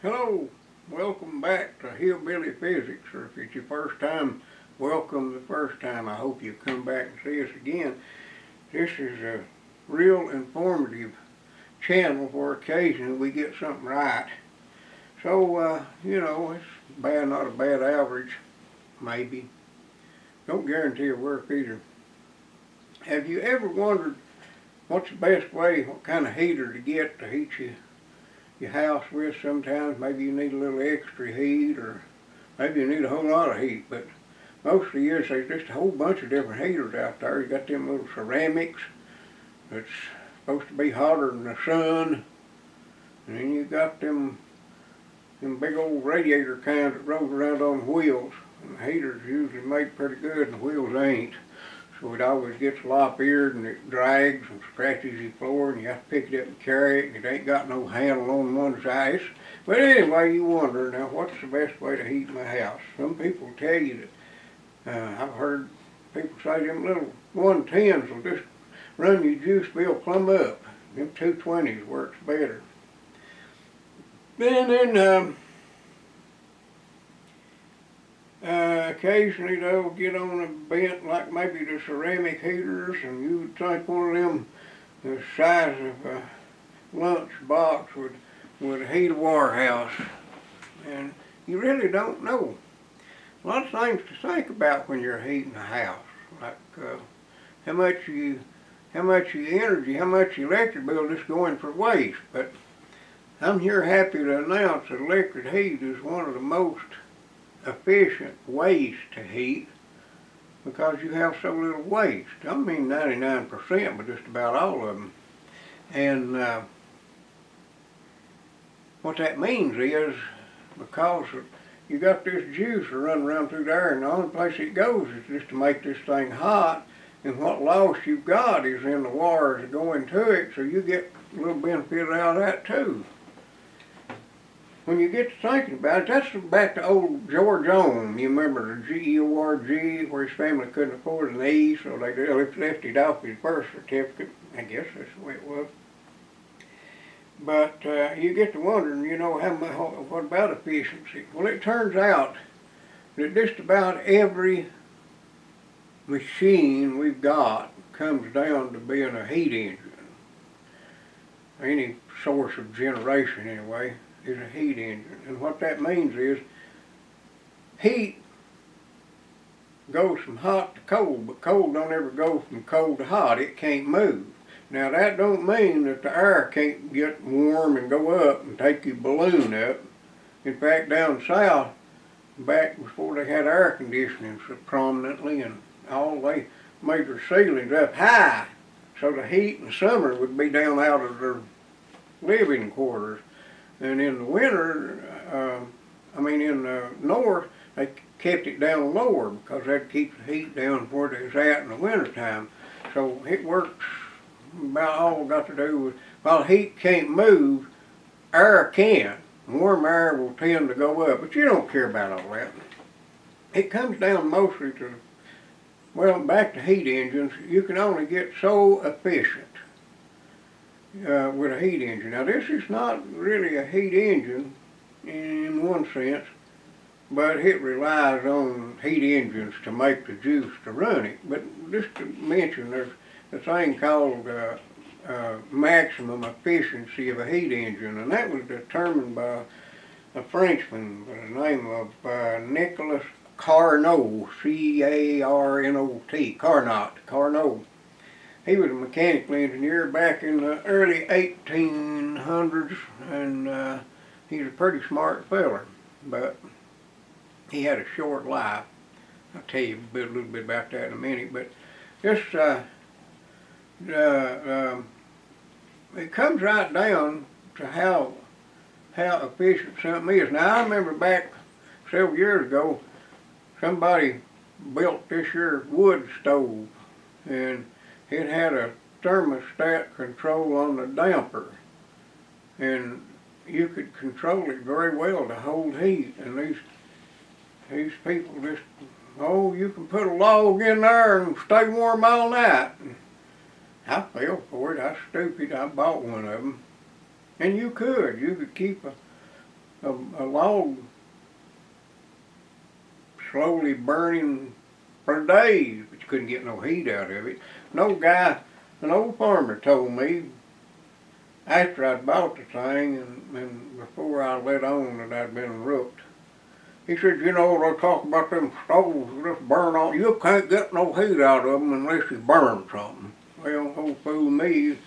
Hello, welcome back to Hillbilly Physics, or if it's your first time, welcome the first time. I hope you come back and see us again. This is a real informative channel where occasionally we get something right. So, it's bad, not a bad average, maybe. Don't guarantee a work either. Have you ever wondered what's the best way, what kind of heater to get to heat your house with? Sometimes maybe you need a little extra heat, or maybe you need a whole lot of heat, but most of the years there's just a whole bunch of different heaters out there. You got them little ceramics that's supposed to be hotter than the sun, and then you got them big old radiator kinds that rolls around on wheels, and the heater's usually made pretty good and the wheels ain't. So it always gets lop-eared and it drags and scratches your floor and you have to pick it up and carry it and it ain't got no handle on one side. But anyway, you wonder, now what's the best way to heat my house? Some people tell you that, I've heard people say them little 110s will just run your juice bill plumb up. Them 220s works better. Then occasionally they'll get on a bent like maybe the ceramic heaters, and you would think one of them the size of a lunch box would heat a warehouse, and you really don't know. A lot of things to think about when you're heating a house, like how much your energy, how much your electric bill just going for waste. But I'm here happy to announce that electric heat is one of the most efficient ways to heat because you have so little waste. I mean 99%, but just about all of them. And what that means is because you got this juice running around through there, and the only place it goes is just to make this thing hot, and what loss you've got is in the wires that go into it, so you get a little benefit out of that too. When you get to thinking about it, that's back to old George Ohm. You remember the Georg, where his family couldn't afford an E, so they left it off his birth certificate. I guess that's the way it was. But you get to wondering, what about efficiency? Well, it turns out that just about every machine we've got comes down to being a heat engine. Any source of generation, anyway, is a heat engine. And what that means is heat goes from hot to cold, but cold don't ever go from cold to hot. It can't move. Now that don't mean that the air can't get warm and go up and take your balloon up. In fact, down south, back before they had air conditioning so prominently and all, they made their ceilings up high so the heat in the summer would be down out of their living quarters. And in the winter, in the north, they kept it down lower because that keeps the heat down where it's at in the wintertime. So it works about all got to do with, while heat can't move, air can. Warm air will tend to go up, but you don't care about all that. It comes down mostly to, back to heat engines. You can only get so efficient with a heat engine. Now this is not really a heat engine in one sense, but it relies on heat engines to make the juice to run it. But just to mention, there's a thing called maximum efficiency of a heat engine, and that was determined by a Frenchman by the name of Nicolas Carnot, C-A-R-N-O-T, Carnot. He was a mechanical engineer back in the early 1800s, and he's a pretty smart feller, but he had a short life. I'll tell you a little bit about that in a minute, but just it comes right down to how efficient something is. Now I remember back several years ago, somebody built this here wood stove, and it had a thermostat control on the damper, and you could control it very well to hold heat. And these people just, you can put a log in there and stay warm all night. And I fell for it. I was stupid. I bought one of them. And you could keep a log slowly burning for days, but you couldn't get no heat out of it. An old farmer told me after I'd bought the thing and before I let on that I'd been rooked. He said, you know, they talk about them stoves just burn on. You can't get no heat out of them unless you burn something. Well, old fool me,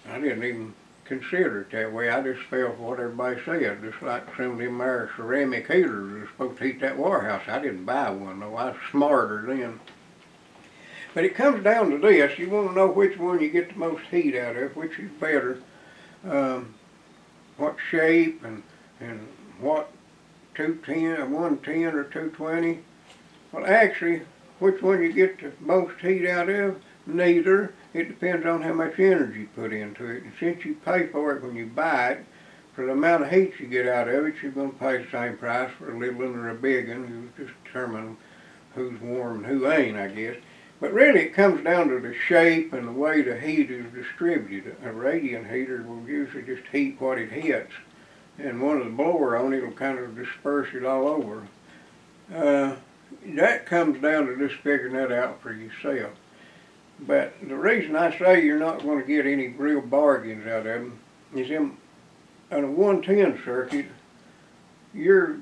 I didn't even consider it that way. I just fell for what everybody said, just like some of them there ceramic heaters that are supposed to heat that warehouse. I didn't buy one, though. I was smarter then. But it comes down to this. You want to know which one you get the most heat out of, which is better, what shape and what 210, 110 or 220. Well, actually, which one you get the most heat out of? Neither. It depends on how much energy you put into it. And since you pay for it when you buy it, for the amount of heat you get out of it, you're going to pay the same price for a little one or a big one. You just determine who's warm and who ain't, I guess. But really, it comes down to the shape and the way the heat is distributed. A radiant heater will usually just heat what it hits, and one of the blower on it will kind of disperse it all over. That comes down to just figuring that out for yourself. But the reason I say you're not going to get any real bargains out of them is in a 110 circuit, your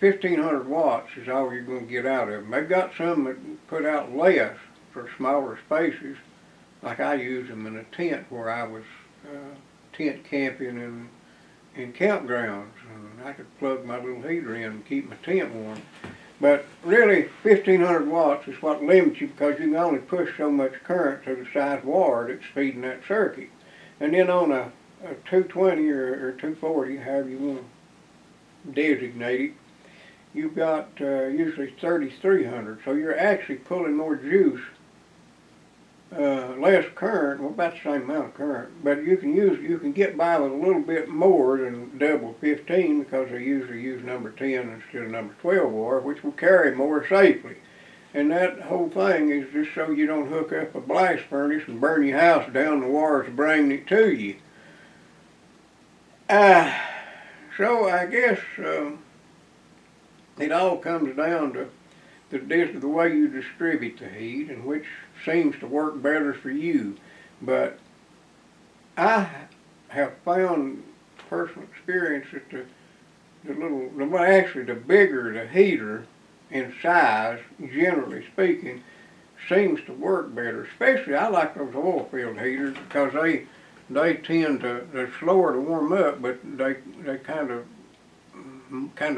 1500 watts is all you're going to get out of them. They've got some that put out less for smaller spaces, like I use them in a tent where I was tent camping in campgrounds, and I could plug my little heater in and keep my tent warm. But really, 1500 watts is what limits you, because you can only push so much current to the size wire that's feeding that circuit. And then on a 220 or 240, however you want to designate it, you've got usually 3300. So you're actually pulling more juice, less current, well, about the same amount of current, but you can get by with a little bit more than double 15, because they usually use number 10 instead of number 12 wire, which will carry more safely. And that whole thing is just so you don't hook up a blast furnace and burn your house down, the wires bringing it to you. So I guess it all comes down to the way you distribute the heat, and which seems to work better for you. But I have found personal experience that the bigger the heater in size, generally speaking, seems to work better. Especially I like those oil filled heaters, because they tend to, they're slower to warm up, but they kind of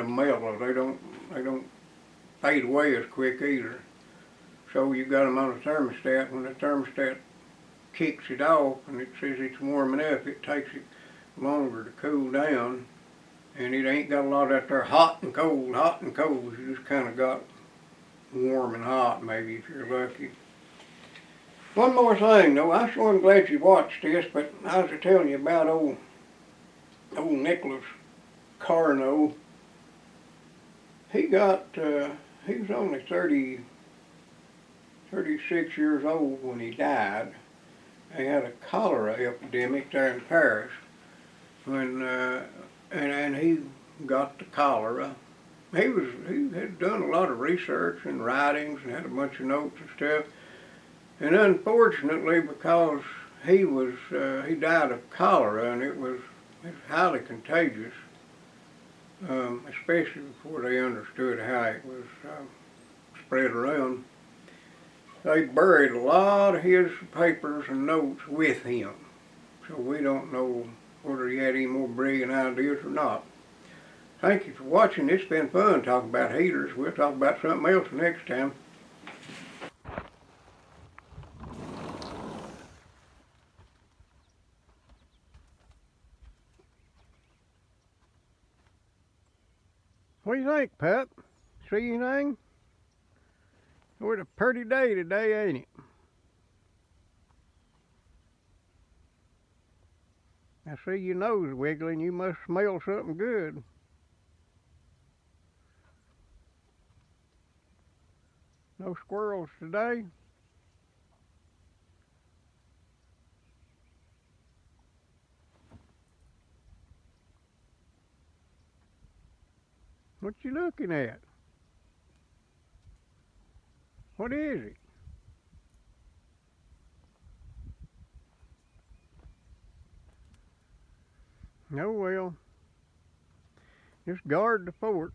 mellow. They don't fade away as quick either. So you got them on a thermostat. When the thermostat kicks it off and it says it's warming up, it takes it longer to cool down, and it ain't got a lot out there hot and cold, hot and cold. You just kind of got warm and hot, maybe, if you're lucky. One more thing, though. I'm sure glad you watched this, but I was telling you about old Nicholas Carno. He was only 36 years old when he died. They had a cholera epidemic there in Paris, and he got the cholera. He had done a lot of research and writings and had a bunch of notes and stuff. And unfortunately, because he died of cholera, and it was highly contagious, especially before they understood how it was spread around. They buried a lot of his papers and notes with him, so we don't know whether he had any more brilliant ideas or not. Thank you for watching. It's been fun talking about heaters. We'll talk about something else next time. What do you think, pup? See anything? It's a pretty day today, ain't it? I see your nose wiggling. You must smell something good. No squirrels today? What you looking at? What is it? Oh well, just guard the fort.